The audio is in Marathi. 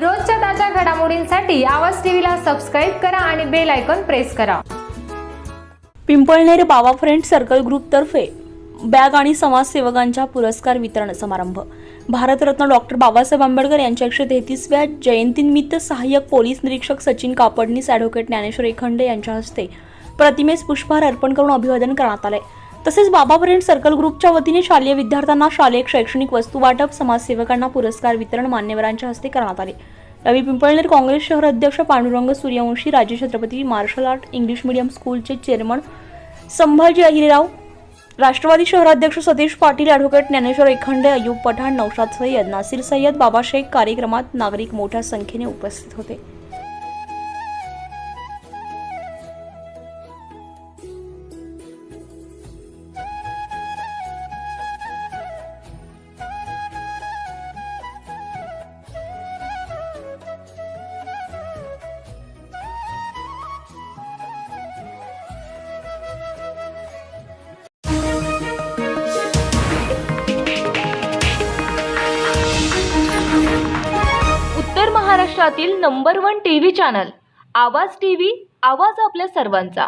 रोजच्या ताज्या घडामोडींसाठी आवाज टीव्हीला सबस्क्राईब करा आणि बेल आयकॉन प्रेस करा। पिंपळनेर बाबा फ्रेंड सर्कल ग्रुप तर्फे बॅग आणि समाजसेवकांच्या पुरस्कार वितरण समारंभ। भारतरत्न डॉक्टर बाबासाहेब आंबेडकर यांच्या 133व्या जयंतीनिमित्त सहाय्यक पोलीस निरीक्षक सचिन कापडनीस, ॲडव्होकेट ज्ञानेश्वर एखंडे यांच्या हस्ते प्रतिमेस पुष्पहार अर्पण करून अभिवादन करण्यात आले। तसेच बाबा फ्रेंड सर्कल ग्रुपच्या वतीने शालेय विद्यार्थ्यांना शालेय शैक्षणिक वस्तू वाटप, समाजसेवकांना पुरस्कार वितरण मान्यवरांच्या हस्ते करण्यात आले। रवी पिंपळनेर काँग्रेस शहर अध्यक्ष Pandurang Suryavanshi, Raje Chhatrapati martial art English medium स्कूलचे चेअरमन संभाजी अहिरेराव, राष्ट्रवादी शहराध्यक्ष सतीश पाटील, ॲडव्होकेट ज्ञानेश्वर एखंडे, अयूब पठाण, नौशाद सय्यद, नासिर सय्यद, बाबा शेख कार्यक्रमात नागरिक मोठ्या संख्येने उपस्थित होते। उत्तर महाराष्ट्रातील नंबर 1 टीव्ही चॅनल आवाज टीव्ही, आवाज आपल्या सर्वांचा।